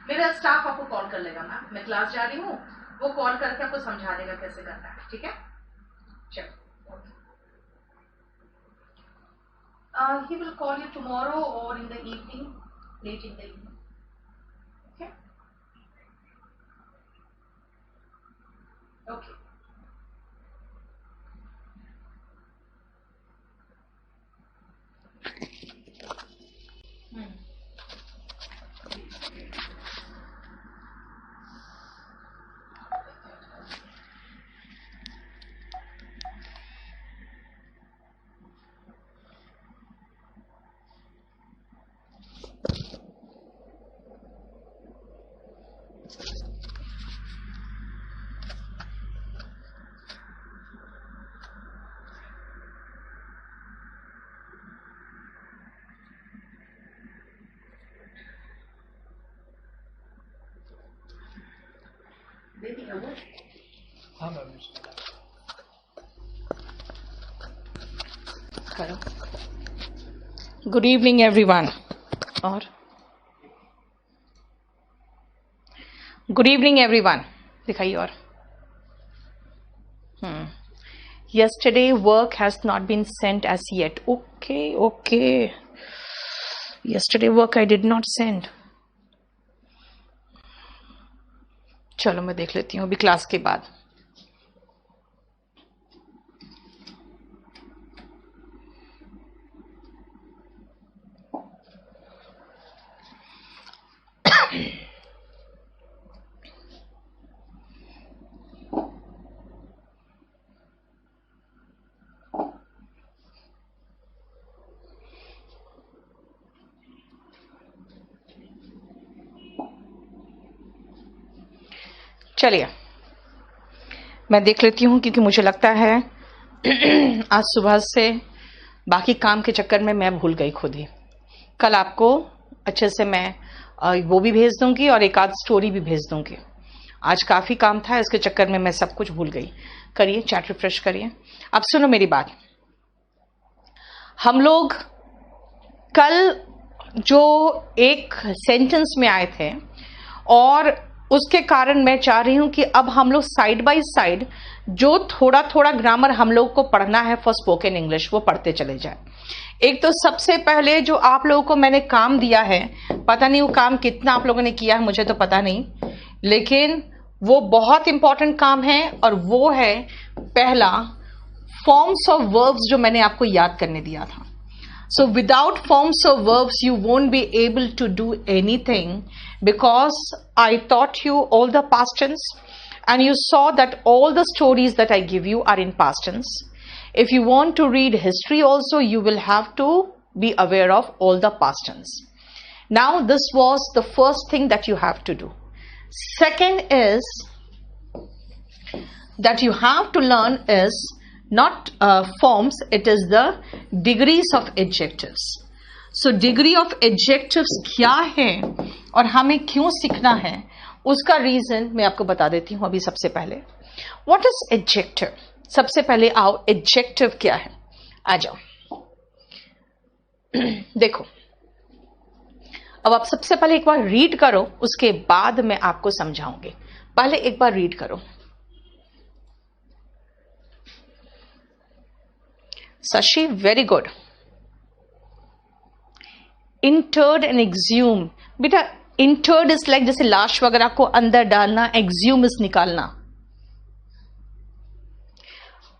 मेरा स्टाफ आपको कॉल कर लेगा मैम, मैं क्लास जा रही हूँ, वो कॉल करके आपको समझा देगा कैसे करना है, ठीक है? चलो, he will call you tomorrow or in the evening, late in the evening. Okay? Okay. हाँ मैम करो। Good evening everyone. और गुड इवनिंग एवरीवन दिखाइए। और yesterday work has not been sent as yet. Okay, yesterday work I did not send. चलो मैं देख लेती हूँ अभी क्लास के बाद। चलिए मैं देख लेती हूँ, क्योंकि मुझे लगता है आज सुबह से बाकी काम के चक्कर में मैं भूल गई खुद ही। कल आपको अच्छे से मैं वो भी भेज दूंगी और एक आध स्टोरी भी भेज दूंगी। आज काफ़ी काम था, इसके चक्कर में मैं सब कुछ भूल गई। करिए चैट रिफ्रेश करिए। अब सुनो मेरी बात। हम लोग कल जो एक सेंटेंस में आए थे, और उसके कारण मैं चाह रही हूं कि अब हम लोग साइड बाय साइड जो थोड़ा थोड़ा ग्रामर हम लोग को पढ़ना है फॉर स्पोकन इंग्लिश, वो पढ़ते चले जाए। एक तो सबसे पहले जो आप लोगों को मैंने काम दिया है, पता नहीं वो काम कितना आप लोगों ने किया है, मुझे तो पता नहीं, लेकिन वो बहुत इंपॉर्टेंट काम है, और वो है पहला फॉर्म्स ऑफ वर्ब्स जो मैंने आपको याद करने दिया था। So without forms of verbs, you won't be able to do anything, because I taught you all the past tense, and you saw that all the stories that I give you are in past tense. If you want to read history also, you will have to be aware of all the past tense. Now, this was the first thing that you have to do. Second is that you have to learn is not forms, it is the degrees of adjectives. So degree of adjectives क्या है और हमें क्यों सीखना है, उसका reason मैं आपको बता देती हूँ अभी। सबसे पहले what is adjective? सबसे पहले आओ, adjective क्या है, आ जाओ। देखो, अब आप सबसे पहले एक बार रीड करो, उसके बाद मैं आपको समझाऊंगी। पहले एक बार रीड करो। Sashi, very good. Interred and exhume. बेटा interred is like जैसे लाश वगैरह को अंदर डालना, exhume is निकालना।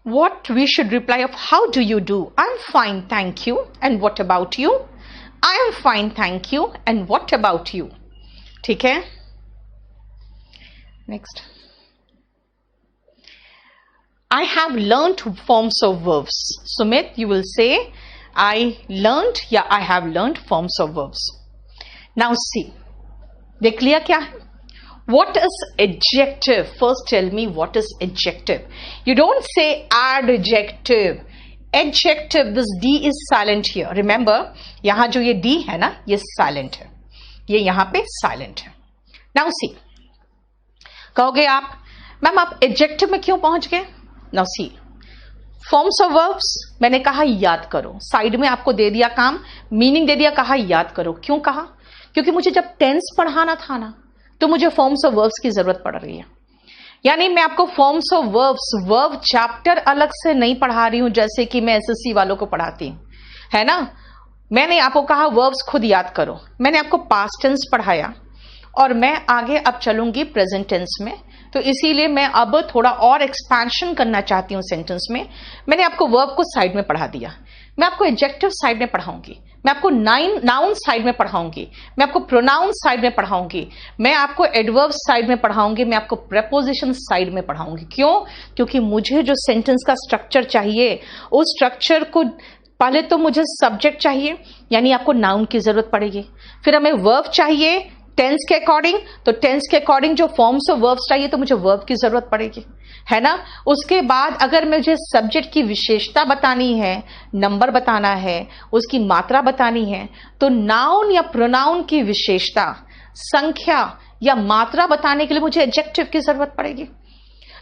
What we should reply of how do you do? I'm fine, thank you. And what about you? I am fine, thank you. And what about you? ठीक है? Next. I have learnt forms of verbs. Sumit, you will say, I learnt, या I have learnt forms of verbs. Now see, देख लिया क्या है? What is adjective? First tell me what is adjective. You don't say adjective. Adjective, this D is silent here. Remember, यहाँ जो ये D है ना, ये silent है. ये यहाँ पे silent है. Now see, कहोगे आप, मैम आप adjective में क्यों पहुंच गए? Now see, forms of verbs मैंने कहा याद करो। साइड में आपको दे दिया काम, मीनिंग दे दिया, कहा याद करो। क्यों कहा? क्योंकि मुझे जब टेंस पढ़ाना था ना, तो मुझे फॉर्म्स ऑफ वर्ब्स की जरूरत पड़ रही है। यानी मैं आपको forms of verbs verb chapter अलग से नहीं पढ़ा रही हूं जैसे कि मैं एसएससी वालों को पढ़ाती हूं, है ना। मैंने आपको कहा वर्ब्स खुद याद करो, मैंने आपको पास्ट टेंस पढ़ाया और मैं आगे अब चलूंगी प्रेजेंट टेंस में, तो इसीलिए मैं अब थोड़ा और एक्सपेंशन करना चाहती हूं सेंटेंस में। मैंने आपको वर्ब को साइड में पढ़ा दिया, मैं आपको एडजेक्टिव साइड में पढ़ाऊंगी, मैं आपको नाउन साइड में पढ़ाऊंगी, मैं आपको प्रोनाउन साइड में पढ़ाऊंगी, मैं आपको एडवर्ब साइड में पढ़ाऊंगी, मैं आपको प्रेपोजिशन साइड में पढ़ाऊंगी। क्यों? क्योंकि मुझे जो सेंटेंस का स्ट्रक्चर चाहिए उस स्ट्रक्चर को पहले तो मुझे सब्जेक्ट चाहिए, यानी आपको नाउन की जरूरत पड़ेगी, फिर हमें वर्ब चाहिए टेंस के अकॉर्डिंग, तो टेंस के अकॉर्डिंग जो फॉर्म्स ऑफ वर्ब्स चाहिए तो मुझे वर्ब की जरूरत पड़ेगी, है ना। उसके बाद अगर मुझे सब्जेक्ट की विशेषता बतानी है, नंबर बताना है, उसकी मात्रा बतानी है, तो नाउन या प्रोनाउन की विशेषता, संख्या या मात्रा बताने के लिए मुझे एडजेक्टिव की जरूरत पड़ेगी।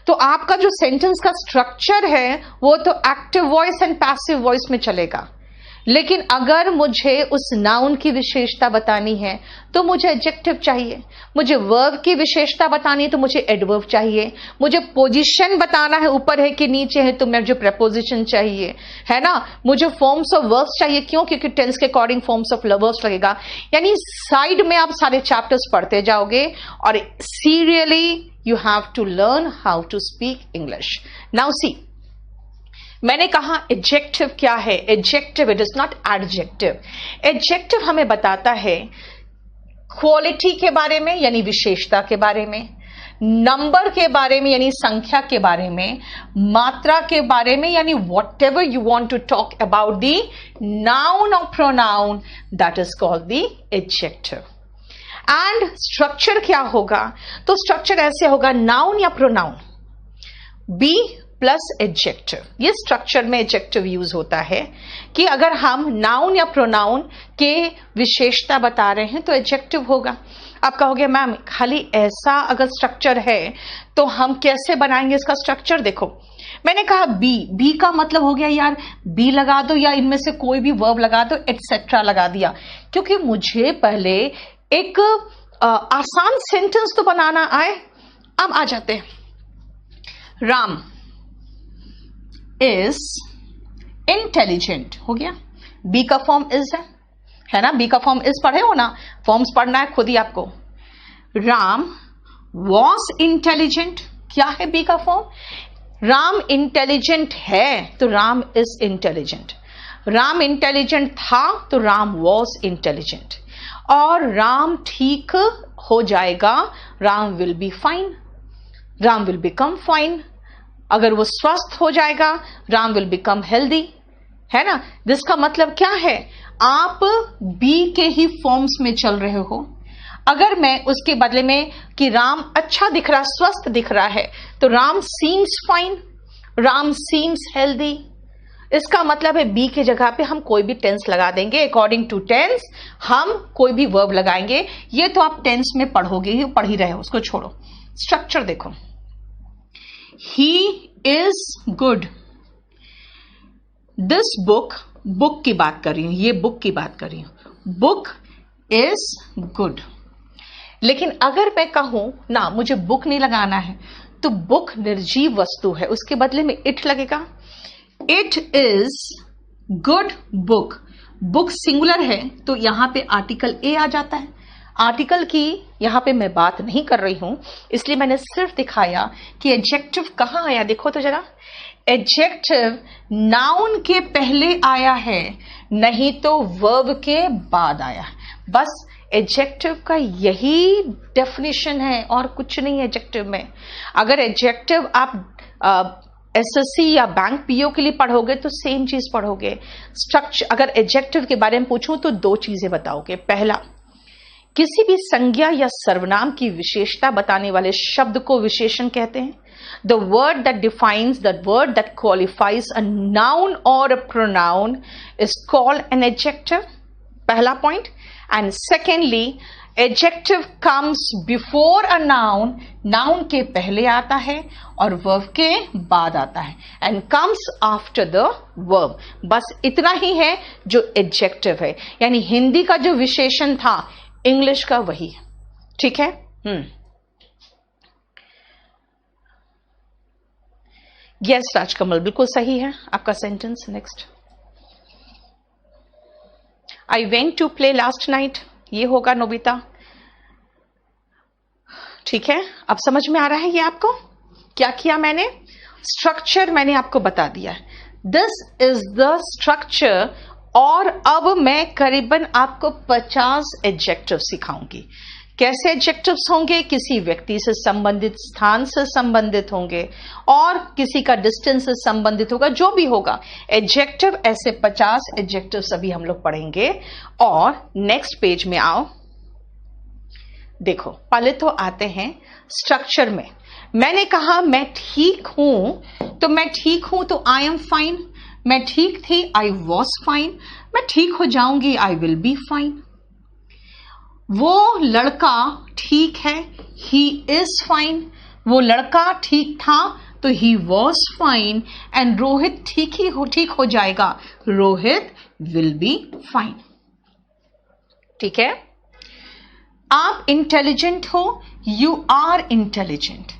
तो आपका जो सेंटेंस का स्ट्रक्चर है वो तो active voice and passive voice में चलेगा, लेकिन अगर मुझे उस नाउन की विशेषता बतानी है तो मुझे एडजेक्टिव चाहिए, मुझे वर्ब की विशेषता बतानी है तो मुझे एडवर्ब चाहिए, मुझे पोजीशन बताना है ऊपर है कि नीचे है तो मुझे प्रेपोजिशन चाहिए, है ना। मुझे फॉर्म्स ऑफ वर्ब्स चाहिए, क्यों? क्योंकि टेंस के अकॉर्डिंग फॉर्म्स ऑफ वर्ब्स लगेगा। यानी साइड में आप सारे चैप्टर्स पढ़ते जाओगे और serially you have to learn how to speak English. Now see, मैंने कहा एडजेक्टिव क्या है? Adjective it is not adjective. Adjective हमें बताता है क्वालिटी के बारे में यानी विशेषता के बारे में, नंबर के बारे में यानी संख्या के बारे में, मात्रा के बारे में यानी whatever you want to talk about the noun और pronoun, that is called the adjective. And structure क्या होगा? तो स्ट्रक्चर ऐसे होगा, नाउन या प्रोनाउन बी प्लस एडजेक्टिव। ये स्ट्रक्चर में एडजेक्टिव यूज होता है कि अगर हम नाउन या प्रोनाउन के विशेषता बता रहे हैं तो एडजेक्टिव होगा। आप कहोगे मैम खाली ऐसा अगर स्ट्रक्चर है तो हम कैसे बनाएंगे इसका स्ट्रक्चर? देखो, मैंने कहा बी का मतलब हो गया यार बी लगा दो या इनमें से कोई भी वर्ब लगा दो, एटसेट्रा लगा दिया, क्योंकि मुझे पहले एक आसान सेंटेंस तो बनाना आए। अब आ जाते हैं, राम इज इंटेलिजेंट हो गया, बी का फॉर्म इज है ना, बी का फॉर्म इज पढ़े हो ना, फॉर्म्स पढ़ना है खुद ही आपको। राम वॉज इंटेलिजेंट, क्या है बी का फॉर्म? राम इंटेलिजेंट है तो Ram is intelligent, Ram intelligent था तो राम वॉज इंटेलिजेंट, और राम ठीक हो जाएगा, Ram will be fine, Ram will become fine, अगर वो स्वस्थ हो जाएगा राम विल बिकम हेल्दी, है ना। जिसका मतलब क्या है, आप बी के ही फॉर्म्स में चल रहे हो। अगर मैं उसके बदले में कि राम अच्छा दिख रहा, स्वस्थ दिख रहा है, तो Ram seems fine, Ram seems healthy, इसका मतलब है बी की जगह पे हम कोई भी टेंस लगा देंगे, अकॉर्डिंग टू टेंस हम कोई भी वर्ब लगाएंगे। ये तो आप टेंस में पढ़ोगे, पढ़ ही रहे हो, उसको छोड़ो। स्ट्रक्चर देखो, he is good, this book, book की बात कर रही हूं, ये बुक की बात कर रही हूं, बुक इज गुड। लेकिन अगर मैं कहूं ना मुझे बुक नहीं लगाना है तो बुक निर्जीव वस्तु है, उसके बदले में इट लगेगा, it is good book. Book singular है तो यहां पे आर्टिकल ए आ जाता है। आर्टिकल की यहां पे मैं बात नहीं कर रही हूं, इसलिए मैंने सिर्फ दिखाया कि एडजेक्टिव कहां आया। देखो तो जरा, एडजेक्टिव नाउन के पहले आया है, नहीं तो वर्ब के बाद आया है। बस एडजेक्टिव का यही डेफिनेशन है और कुछ नहीं है एडजेक्टिव में। अगर एडजेक्टिव आप एसएससी या बैंक पीओ के लिए पढ़ोगे तो सेम चीज पढ़ोगे। स्ट्रक्चर, अगर एडजेक्टिव के बारे में पूछूं तो दो चीजें बताओगे। पहला, किसी भी संज्ञा या सर्वनाम की विशेषता बताने वाले शब्द को विशेषण कहते हैं। The word that defines, the word that qualifies a noun और a pronoun is called an adjective, पहला point. And secondly, adjective comes before a noun, noun के पहले आता है और वर्ब के बाद आता है, and comes after the verb. बस इतना ही है जो एडजेक्टिव है, यानी हिंदी का जो विशेषण था इंग्लिश का वही, ठीक है। यस राजकमल, बिल्कुल सही है आपका sentence. Next, I went to play last night, ये होगा नोबिता। ठीक है, अब समझ में आ रहा है ये आपको क्या किया मैंने? स्ट्रक्चर मैंने आपको बता दिया है, दिस इज द स्ट्रक्चर। और अब मैं करीबन आपको 50 एडजेक्टिव सिखाऊंगी। कैसे एडजेक्टिव्स होंगे? किसी व्यक्ति से संबंधित, स्थान से संबंधित होंगे और किसी का डिस्टेंस से संबंधित होगा, जो भी होगा एडजेक्टिव। ऐसे 50 एडजेक्टिव सभी हम लोग पढ़ेंगे। और नेक्स्ट पेज में आओ, देखो पहले तो आते हैं स्ट्रक्चर में। मैंने कहा मैं ठीक हूं, तो मैं ठीक हूं तो आई एम फाइन। मैं ठीक थी, आई वॉज फाइन। मैं ठीक हो जाऊंगी, आई विल बी फाइन। वो लड़का ठीक है, ही इज फाइन। वो लड़का ठीक था तो he was fine. And Rohit ठीक हो जाएगा, रोहित विल बी फाइन। ठीक है, आप इंटेलिजेंट हो, यू आर इंटेलिजेंट।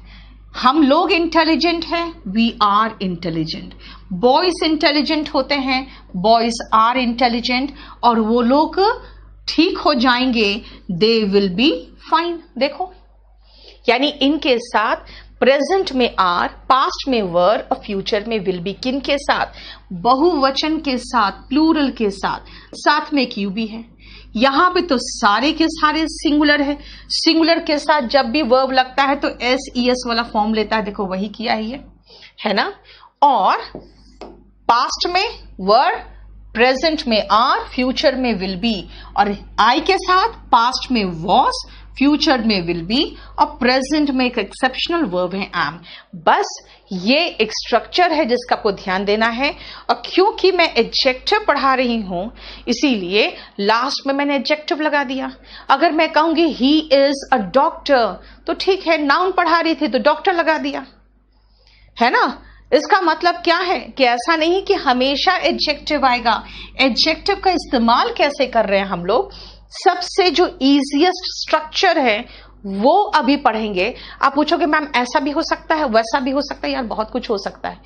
हम लोग इंटेलिजेंट हैं, we are intelligent. Boys intelligent होते हैं, बॉयज आर इंटेलिजेंट। और वो लोग ठीक हो जाएंगे, दे विल बी फाइन। देखो, यानी इनके साथ प्रेजेंट में आर, पास्ट में वर और फ्यूचर में विल बी। किन के साथ? बहुवचन के साथ, प्लूरल के साथ, साथ में एक यू भी है। यहां पे तो सारे के सारे सिंगुलर है। सिंगुलर के साथ जब भी वर्ब लगता है तो एस ई एस वाला फॉर्म लेता है। देखो वही किया है ना। और पास्ट में वर, प्रेजेंट में आर, फ्यूचर में विल बी। और आई के साथ पास्ट में वॉज, फ्यूचर में विल बी और प्रेजेंट में एक एक्सेप्शनल वर्ब है एम। बस ये एक स्ट्रक्चर है जिसका आपको ध्यान देना है। और क्योंकि मैं एडजेक्टिव पढ़ा रही हूं इसीलिए लास्ट में मैंने एडजेक्टिव लगा दिया। अगर मैं कहूंगी ही इज अ डॉक्टर तो ठीक है, नाउन पढ़ा रही थी तो डॉक्टर लगा दिया, है ना। इसका मतलब क्या है कि ऐसा नहीं कि हमेशा एडजेक्टिव आएगा। एडजेक्टिव का इस्तेमाल कैसे कर रहे हैं हम लोग, सबसे जो इजीएस्ट स्ट्रक्चर है वो अभी पढ़ेंगे। आप पूछोगे मैम ऐसा भी हो सकता है, वैसा भी हो सकता है। यार बहुत कुछ हो सकता है।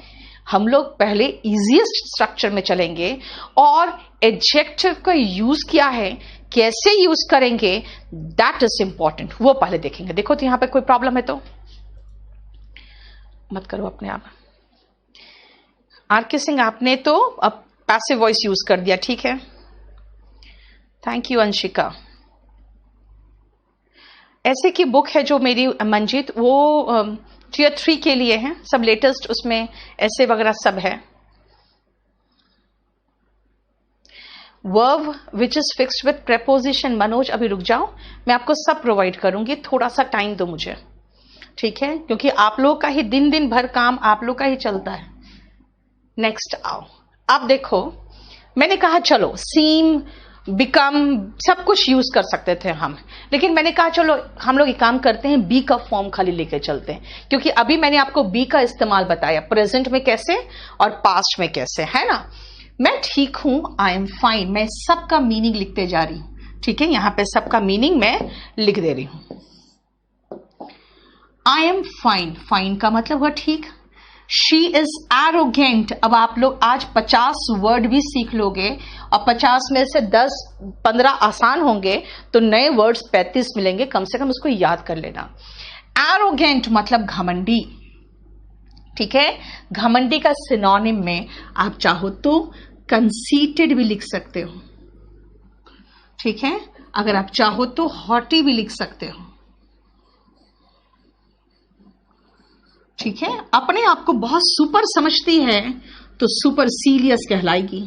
हम लोग पहले इजीएस्ट स्ट्रक्चर में चलेंगे और एडजेक्टिव का यूज क्या है, कैसे यूज करेंगे, दैट इज इंपॉर्टेंट, वो पहले देखेंगे। देखो तो यहां पे कोई प्रॉब्लम है तो मत करो अपने आप। आर.के. सिंह, आपने तो अब पैसिव वॉइस यूज कर दिया, ठीक है, थैंक यू। अंशिका, ऐसे की बुक है जो मेरी मंजीत, वो टियर 3 के लिए है, सब लेटेस्ट उसमें ऐसे वगैरह सब है। Verb which is fixed with preposition. Manoj अभी रुक जाओ, मैं आपको सब प्रोवाइड करूंगी, थोड़ा सा टाइम दो मुझे, ठीक है, क्योंकि आप लोग का ही दिन भर काम आप लोग का ही चलता है। नेक्स्ट आओ, आप देखो मैंने कहा चलो सीम, बिकम सब कुछ यूज कर सकते थे हम, लेकिन मैंने कहा चलो हम लोग एक काम करते हैं, बी का फॉर्म खाली लेके चलते हैं, क्योंकि अभी मैंने आपको बी का इस्तेमाल बताया, प्रेजेंट में कैसे और पास्ट में कैसे, है ना। मैं ठीक हूं, आई एम फाइन, मैं सबका मीनिंग लिखते जा रही हूं, ठीक है, यहां पे सबका मीनिंग मैं लिख दे रही हूं। आई एम फाइन, फाइन का मतलब हुआ ठीक। शी इज एरोगेंट, अब आप लोग आज 50 वर्ड भी सीख लोगे और 50 में से 10-15 आसान होंगे तो नए वर्ड्स 35 मिलेंगे, कम से कम उसको याद कर लेना। एरोगेंट मतलब घमंडी, ठीक है, घमंडी का सिनोनिम में आप चाहो तो कंसीटेड भी लिख सकते हो, ठीक है, अगर आप चाहो तो हॉटी भी लिख सकते हो, ठीक है। अपने आप को बहुत सुपर समझती है तो सुपर सीरियस कहलाएगी।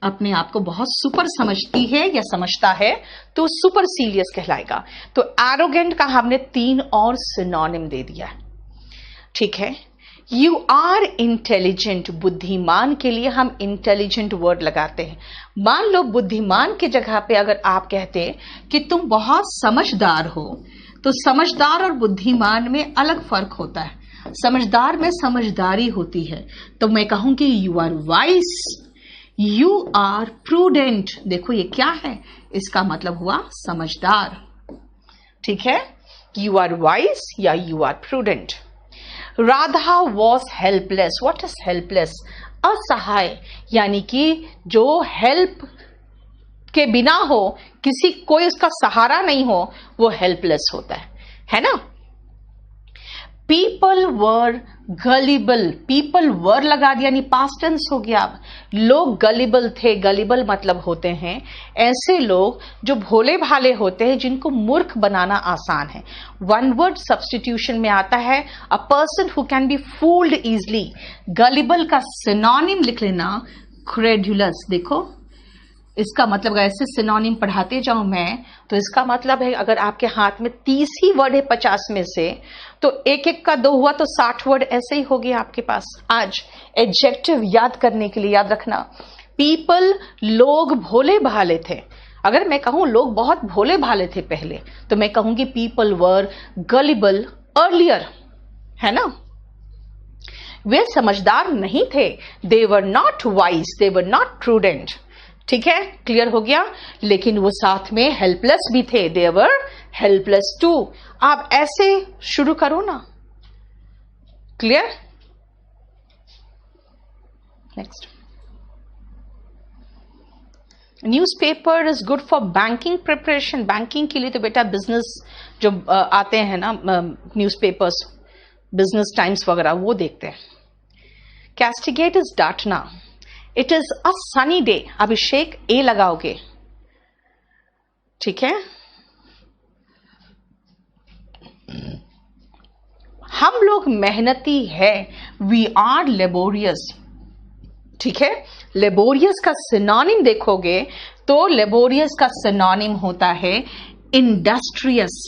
अपने आप को बहुत सुपर समझती है या समझता है तो सुपर सीरियस कहलाएगा। तो एरोगेंट का हमने 3 और सिनोनिम दे दिया, ठीक है। यू आर इंटेलिजेंट, बुद्धिमान के लिए हम इंटेलिजेंट वर्ड लगाते हैं। मान लो बुद्धिमान की जगह पे अगर आप कहते कि तुम बहुत समझदार हो, तो समझदार और बुद्धिमान में अलग फर्क होता है। समझदार में समझदारी होती है, तो मैं कहूंगी you are wise, you are prudent. देखो ये क्या है, इसका मतलब हुआ समझदार, ठीक है, यू आर वाइज या you are prudent. Radha was helpless. What is helpless? असहाय, यानी कि जो हेल्प के बिना हो, किसी कोई उसका सहारा नहीं हो, वो हेल्पलेस होता है ना. People were gullible. People were लगा दिया, यानी पास्ट टेंस हो गया. लोग गलिबल थे. गलिबल मतलब होते हैं ऐसे लोग जो भोले भाले होते हैं, जिनको मूर्ख बनाना आसान है. वन वर्ड सब्स्टिट्यूशन में आता है a person who can be fooled easily. Gullible का सिनोनिम लिख लेना क्रेडुलस. देखो इसका मतलब ऐसे सिनोनिम पढ़ाते जाऊं मैं, तो इसका मतलब है अगर आपके हाथ में 30 ही वर्ड है 50 में से, तो एक एक का 2 हुआ तो 60 वर्ड ऐसे ही हो गया आपके पास. आज एडजेक्टिव याद करने के लिए याद रखना, पीपल लोग भोले भाले थे. अगर मैं कहूं लोग बहुत भोले भाले थे पहले, तो मैं कहूंगी पीपल वर गलिबल अर्लियर, है ना. वे समझदार नहीं थे. They were not wise, they were not prudent. ठीक है, क्लियर हो गया. लेकिन वो साथ में हेल्पलेस भी थे. They were helpless to. आप ऐसे शुरू करो ना. Clear? Next. Newspaper is good for banking preparation. Banking के लिए तो बेटा बिजनेस जो आते हैं ना न्यूज़पेपर्स, बिजनेस टाइम्स वगैरह, वो देखते हैं. कैस्टिगेट इज डांटना. It is a sunny day. Abhishek a लगाओगे. ठीक है. हम लोग मेहनती है. We are laborious. ठीक है. लेबोरियस का सिनोनिम देखोगे तो लेबोरियस का सिनोनिम होता है इंडस्ट्रियस.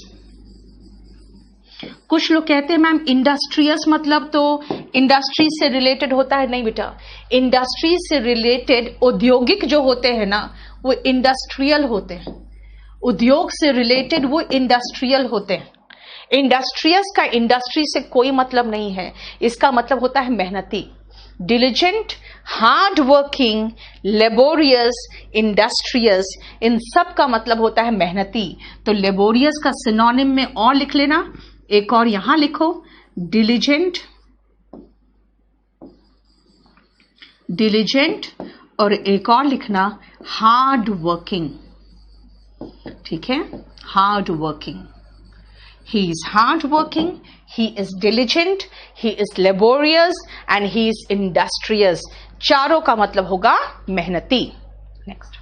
कुछ लोग कहते हैं मैम इंडस्ट्रियस मतलब तो इंडस्ट्री से रिलेटेड होता है. नहीं बेटा, इंडस्ट्री से रिलेटेड औद्योगिक जो होते हैं ना, वो इंडस्ट्रियल होते हैं. उद्योग से रिलेटेड वो इंडस्ट्रियल होते हैं. इंडस्ट्रियस का इंडस्ट्री से कोई मतलब नहीं है. इसका मतलब होता है मेहनती. Diligent, hard working, laborious, industrious, इन सब का मतलब होता है मेहनती. तो लेबोरियस का सिनोनिम में और लिख लेना, एक और यहां लिखो, डिलिजेंट, डिलिजेंट, और एक और लिखना हार्ड वर्किंग. ठीक है, hard working. He is hardworking, he is diligent, he is laborious and he is industrious. चारों का मतलब होगा मेहनती. नेक्स्ट.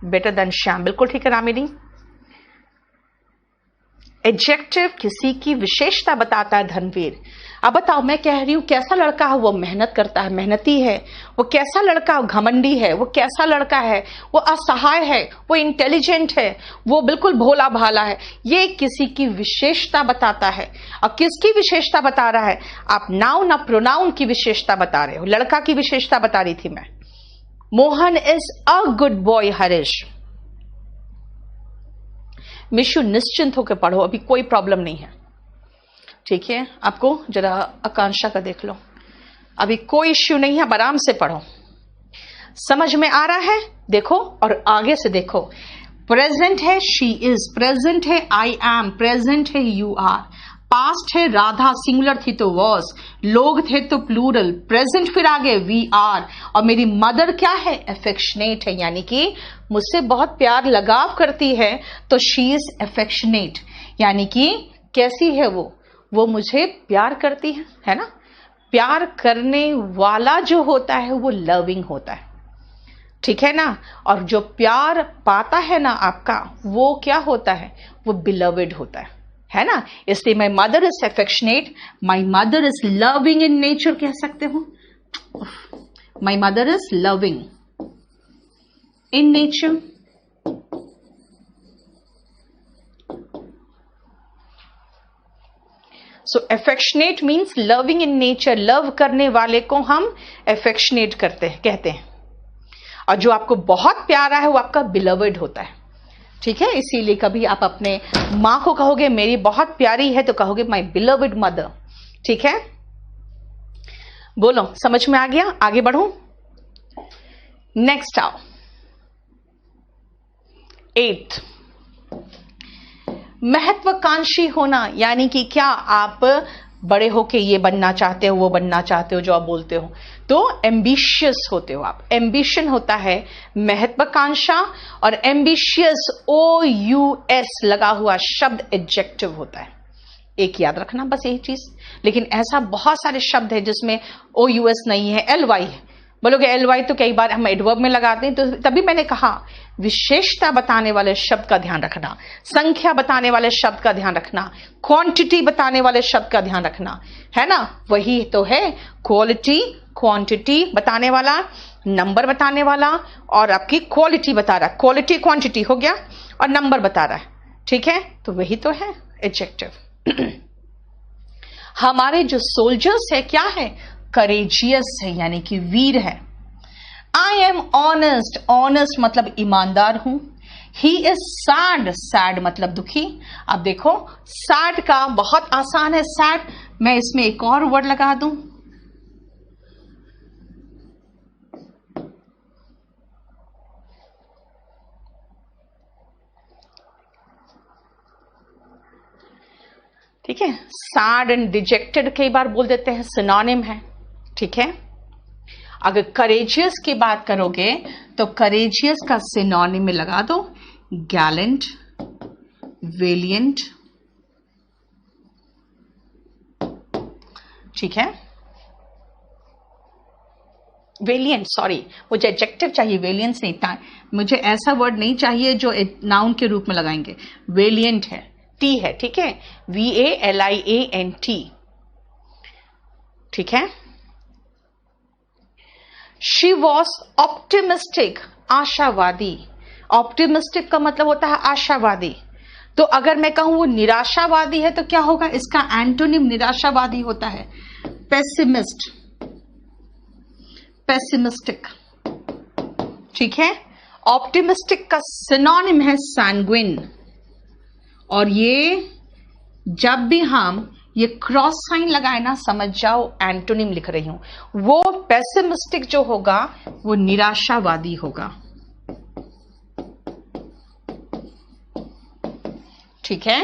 Better than Shyam. बिल्कुल ठीक है रामिनी. एडजेक्टिव किसी की विशेषता बताता है धनवीर. अब बताओ, मैं कह रही हूं कैसा लड़का है, वो मेहनत करता है, मेहनती है. वो कैसा लड़का घमंडी है, वो कैसा लड़का है, वो असहाय है, वो इंटेलिजेंट है, वो बिल्कुल भोला भाला है. ये किसी की विशेषता बताता है. और किसकी विशेषता बता रहा है? आप नाउन ना प्रोनाउन की विशेषता बता रहे हो. लड़का की विशेषता बता रही थी मैं. Mohan is a good boy Harish. Mishu निश्चिंत होकर पढ़ो, अभी कोई प्रॉब्लम नहीं है. ठीक है, आपको जरा आकांक्षा का देख लो, अभी कोई इश्यू नहीं है, आराम से पढ़ो. समझ में आ रहा है? देखो और आगे से देखो. प्रेजेंट है शी इज, प्रेजेंट है आई एम, प्रेजेंट है यू आर, पास्ट है राधा सिंगुलर थी तो वॉज, लोग थे तो प्लूरल, प्रेजेंट फिर आगे वी आर, और मेरी मदर क्या है? एफेक्शनेट है, यानी कि मुझसे बहुत प्यार लगाव करती है, तो शी इज एफेक्शनेट. यानी कि कैसी है वो मुझे प्यार करती है ना. प्यार करने वाला जो होता है वो लविंग होता है. ठीक है ना. और जो प्यार पाता है ना आपका, वो क्या होता है? वो बिलवेड होता है ना. इसलिए my mother is affectionate, my mother is loving in nature कह सकते हो. My mother is loving in nature. So affectionate means loving in nature. Love करने वाले को हम एफेक्शनेट कहते हैं. और जो आपको बहुत प्यारा है वो आपका बिलवेड होता है. ठीक है, इसीलिए कभी आप अपने मां को कहोगे मेरी बहुत प्यारी है, तो कहोगे माई बिलवेड मदर. ठीक है, बोलो समझ में आ गया? आगे बढ़ो. नेक्स्ट आओ. 8th, महत्वाकांक्षी होना. यानी कि क्या आप बड़े होके ये बनना चाहते हो, वो बनना चाहते हो जो आप बोलते हो, तो एम्बिशियस होते हो आप। एम्बिशन होता है महत्वाकांक्षा, और एम्बिशियस OUS लगा हुआ शब्द एडजेक्टिव होता है। एक याद रखना बस यही चीज। लेकिन ऐसा बहुत सारे शब्द है जिसमें OUS नहीं है, LY है। बोलोगे LY तो कई बार हम एडवर्ब में लगाते हैं, तो तभी मैंने कहा विशेषता बताने वाले शब्द का ध्यान रखना, संख्या बताने वाले शब्द का ध्यान रखना, क्वांटिटी बताने वाले शब्द का ध्यान रखना, है ना। वही तो है क्वालिटी, क्वांटिटी बताने वाला, नंबर बताने वाला, और आपकी क्वालिटी बता रहा है। क्वालिटी क्वांटिटी हो गया, और नंबर बता रहा है, ठीक है। तो वही तो है एडजेक्टिव। हमारे जो सोल्जर्स है क्या है, करेजियस है, यानी कि वीर है। आई एम ऑनेस्ट, ऑनेस्ट मतलब ईमानदार हूं। ही इज सैड, सैड मतलब दुखी। अब देखो सैड का बहुत आसान है सैड, मैं इसमें एक और वर्ड लगा दूं, ठीक है। सैड एंड डिजेक्टेड कई बार बोल देते हैं, सिनोनिम है, ठीक है। अगर करेजियस की बात करोगे तो करेजियस का सिनोनिम में लगा दो गैलेंट, वेलिएंट, ठीक है। वेलिएंट, सॉरी, मुझे एडजेक्टिव चाहिए, वेलिएंट नहीं था। मुझे ऐसा वर्ड नहीं चाहिए जो नाउन के रूप में लगाएंगे। वेलिएंट है, टी है, ठीक है, VALIANT, ठीक है। शी वॉज ऑप्टिमिस्टिक, आशावादी। ऑप्टिमिस्टिक का मतलब होता है आशावादी। तो अगर मैं कहूं वो निराशावादी है तो क्या होगा, इसका एंटोनिम निराशावादी होता है पेसिमिस्ट, पेसिमिस्टिक, ठीक है। ऑप्टिमिस्टिक का सिनोनिम है सैंग्विन। और ये जब भी हम ये क्रॉस साइन लगाए ना, समझ जाओ एंटोनिम लिख रही हूं। वो पेसिमिस्टिक जो होगा वो निराशावादी होगा, ठीक है।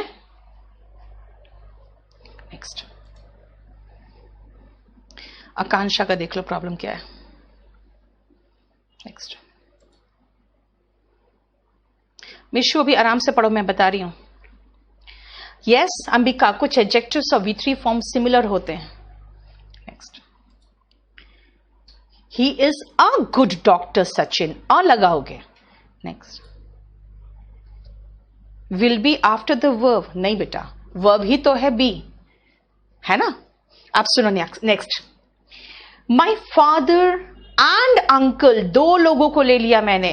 नेक्स्ट, आकांक्षा का देख लो प्रॉब्लम क्या है। नेक्स्ट, मिशु अभी आराम से पढ़ो, मैं बता रही हूं। यस अंबिका, कुछ एडजेक्टिव्स और V3 फॉर्म सिमिलर होते हैं। Next, he is a good doctor Sachin, a लगाओगे। Next, will be after the verb, नहीं बेटा, वर्ब ही तो है बी, है ना। आप सुनो next, my father and uncle, दो लोगों को ले लिया मैंने।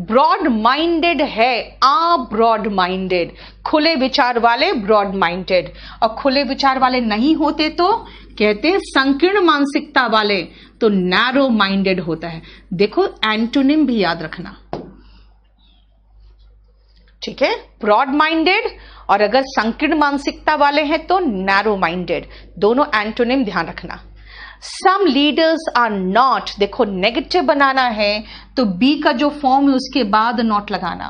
ब्रॉड माइंडेड है, ब्रॉड माइंडेड, खुले विचार वाले, ब्रॉड माइंडेड। और खुले विचार वाले नहीं होते तो कहते हैं संकीर्ण मानसिकता वाले, तो नैरो माइंडेड होता है। देखो एंटोनिम भी याद रखना, ठीक है। ब्रॉड माइंडेड, और अगर संकीर्ण मानसिकता वाले हैं तो नैरो माइंडेड, दोनों एंटोनिम ध्यान रखना। सम लीडर्स आर नॉट, देखो नेगेटिव बनाना है तो बी का जो फॉर्म है उसके बाद नॉट लगाना।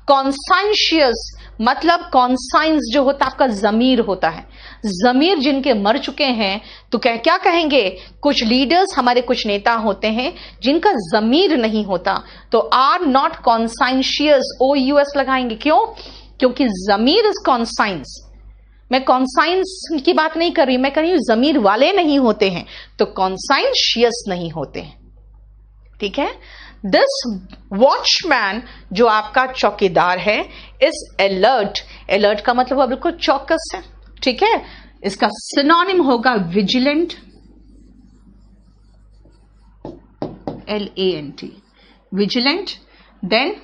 कॉन्साइंशियस मतलब कॉन्साइंस जो होता है आपका जमीर होता है, जमीर जिनके मर चुके हैं तो क्या कहेंगे, कुछ लीडर्स हमारे कुछ नेता होते हैं जिनका जमीर नहीं होता, तो आर नॉट कॉन्साइंशियस, OUS लगाएंगे। क्यों, क्योंकि जमीर इज कॉन्साइंस। मैं कॉन्साइंस की बात नहीं कर रही, मैं कह रही हूं जमीर वाले नहीं होते हैं तो कॉन्साइंशियस नहीं होते हैं, ठीक है। दिस वॉचमैन जो आपका चौकीदार है इज अलर्ट, अलर्ट का मतलब वो बिल्कुल चौकस है, ठीक है। इसका सिनोनिम होगा विजिलेंट, LANT, विजिलेंट। देन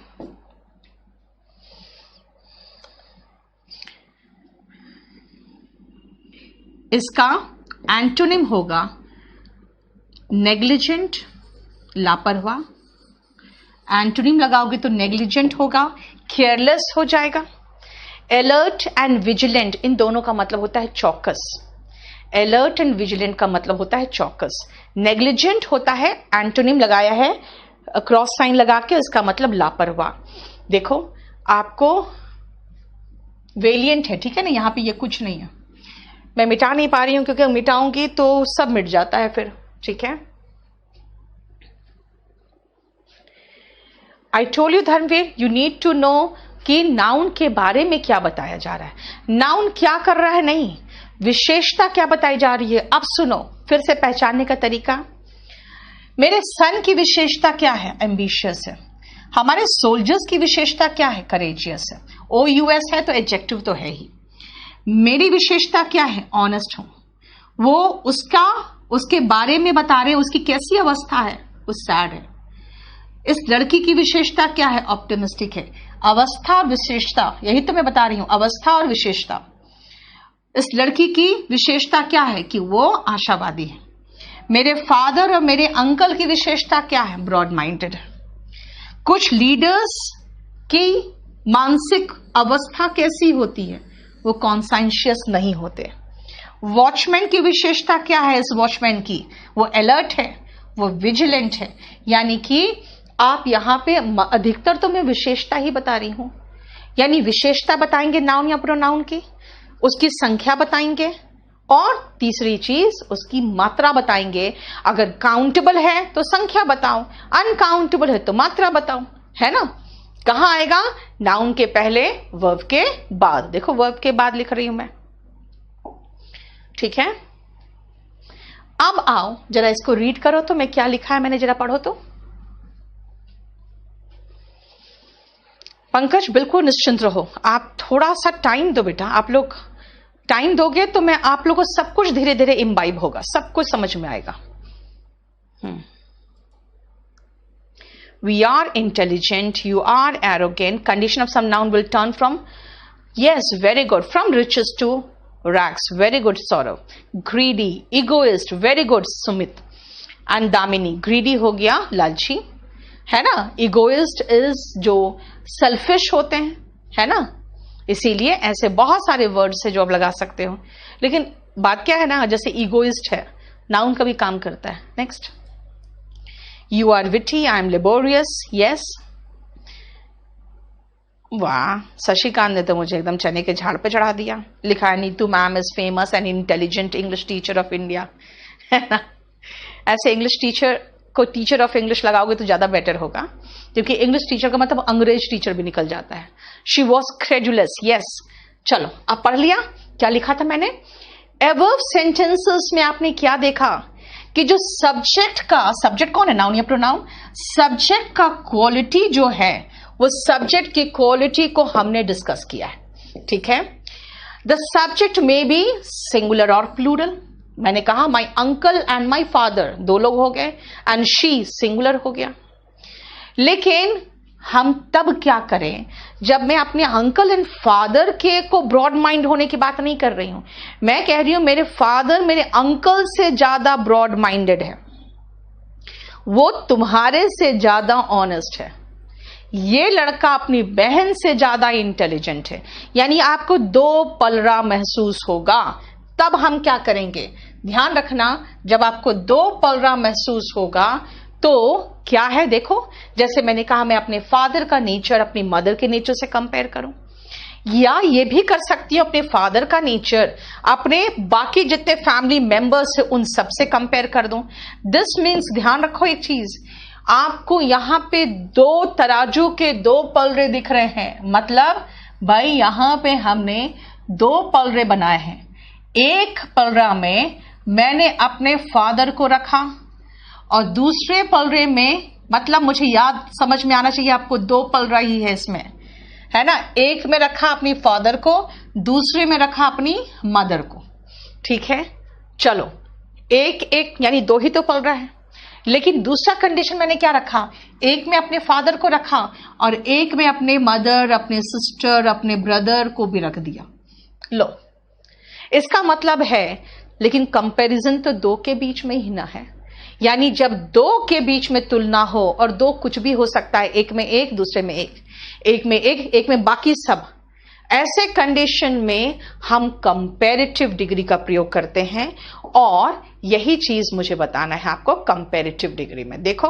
इसका एंटोनिम होगा नेग्लिजेंट, लापरवाह। एंटोनिम लगाओगे तो नेग्लिजेंट होगा, केयरलेस हो जाएगा। अलर्ट एंड विजिलेंट, इन दोनों का मतलब होता है चौकस। अलर्ट एंड विजिलेंट का मतलब होता है चौकस। नेग्लिजेंट होता है, एंटोनिम लगाया है क्रॉस साइन लगा के, इसका मतलब लापरवाह। देखो आपको वेलिएंट है, ठीक है ना, यहां पे ये कुछ नहीं है। मैं मिटा नहीं पा रही हूं क्योंकि मिटाऊंगी तो सब मिट जाता है फिर, ठीक है। I told you Dharmveer, you need to know कि नाउन के बारे में क्या बताया जा रहा है, नाउन क्या कर रहा है, नहीं विशेषता क्या बताई जा रही है। अब सुनो फिर से पहचानने का तरीका। मेरे सन की विशेषता क्या है, एम्बिशियस है। हमारे सोल्जर्स की विशेषता क्या है, करेजियस है। OUS है तो एडजेक्टिव तो है ही। मेरी विशेषता क्या है, ऑनेस्ट हूं। वो उसके बारे में बता रहे हैं, उसकी कैसी अवस्था है, वो सैड है। इस लड़की की विशेषता क्या है, ऑप्टिमिस्टिक है। अवस्था और विशेषता, यही तो मैं बता रही हूं, अवस्था और विशेषता। इस लड़की की विशेषता क्या है कि वो आशावादी है। मेरे फादर और मेरे अंकल की विशेषता क्या है, ब्रॉड माइंडेड है। कुछ लीडर्स की मानसिक अवस्था कैसी होती है, वो कॉन्साइंशियस नहीं होते। वॉचमैन की विशेषता क्या है, इस वॉचमैन की, वो अलर्ट है, वो विजिलेंट है। यानी कि आप यहां पे अधिकतर तो मैं विशेषता ही बता रही हूं, यानी विशेषता बताएंगे नाउन या प्रोनाउन की, उसकी संख्या बताएंगे और तीसरी चीज उसकी मात्रा बताएंगे। अगर काउंटेबल है तो संख्या बताओ, अनकाउंटेबल है तो मात्रा बताओ, है ना। कहां आएगा, नाउन के पहले, वर्ब के बाद। देखो वर्ब के बाद लिख रही हूं मैं, ठीक है। अब आओ जरा इसको रीड करो तो मैं क्या लिखा है मैंने, जरा पढ़ो तो। पंकज बिल्कुल निश्चिंत रहो, आप थोड़ा सा टाइम दो बेटा। आप लोग टाइम दोगे तो मैं आप लोगों को सब कुछ धीरे धीरे इम्बाइब होगा, सब कुछ समझ में आएगा। We are intelligent, you are arrogant. Condition of some noun will turn from, yes, very good, from riches to rags. Very good, Saurav. Greedy, egoist, very good, Sumit. And Damini, greedy हो गया लालची, है ना। egoist is जो selfish होते हैं, है ना। इसीलिए ऐसे बहुत सारे वर्ड्स है जो आप लगा सकते हो, लेकिन बात क्या है ना, जैसे egoist है, नाउन का भी काम करता है। Next, You are witty, I am laborious, yes. वाह, शशिकांत ने तो मुझे एकदम चने के झाड़ पे चढ़ा दिया। लिखा है Neetu ma'am is famous and intelligent English teacher of India, है ना। ऐसे इंग्लिश टीचर को टीचर ऑफ इंग्लिश लगाओगे तो ज्यादा बेटर होगा, क्योंकि इंग्लिश टीचर का मतलब अंग्रेज टीचर भी निकल जाता है। She was credulous, yes. चलो अब पढ़ लिया, क्या लिखा था मैंने। एबव सेंटेंसेस में आपने क्या देखा कि जो सब्जेक्ट कौन है, नाउन या प्रोनाउन, सब्जेक्ट का क्वालिटी जो है वो सब्जेक्ट की क्वालिटी को हमने डिस्कस किया है, ठीक है। द सब्जेक्ट में बी सिंगुलर और प्लूरल। मैंने कहा my uncle and my father, दो लोग हो गए, एंड शी सिंगुलर हो गया। लेकिन हम तब क्या करें जब मैं अपने अंकल एंड फादर के को ब्रॉड माइंड होने की बात नहीं कर रही हूं, मैं कह रही हूं मेरे फादर मेरे अंकल से ज्यादा ब्रॉड माइंडेड है, वो तुम्हारे से ज्यादा ऑनेस्ट है, ये लड़का अपनी बहन से ज्यादा इंटेलिजेंट है। यानी आपको दो पलरा महसूस होगा। तब हम क्या करेंगे, ध्यान रखना, जब आपको दो पलरा महसूस होगा तो क्या है, देखो जैसे मैंने कहा मैं अपने फादर का नेचर अपनी मदर के नेचर से कंपेयर करूं, या ये भी कर सकती हूं अपने फादर का नेचर अपने बाकी जितने फैमिली मेंबर्स है उन सब से कंपेयर कर दूं। दिस मीन्स, ध्यान रखो एक चीज, आपको यहां पे दो तराजू के दो पलरे दिख रहे हैं। मतलब भाई यहां पे हमने दो पलरे बनाए हैं। एक पलरा में मैंने अपने फादर को रखा और दूसरे पलरे में, मतलब मुझे याद समझ में आना चाहिए आपको, दो पलरा ही है इसमें, है ना। एक में रखा अपनी फादर को, दूसरे में रखा अपनी मदर को, ठीक है। चलो एक एक यानी दो ही तो पलरा है, लेकिन दूसरा कंडीशन मैंने क्या रखा, एक में अपने फादर को रखा और एक में अपने मदर, अपने सिस्टर, अपने ब्रदर को भी रख दिया। लो, इसका मतलब है, लेकिन कंपैरिजन तो दो के बीच में ही ना है। यानी जब दो के बीच में तुलना हो, और दो कुछ भी हो सकता है, एक में एक, दूसरे में एक, एक में एक में बाकी सब, ऐसे कंडीशन में हम कंपैरेटिव डिग्री का प्रयोग करते हैं। और यही चीज मुझे बताना है आपको कंपैरेटिव डिग्री में। देखो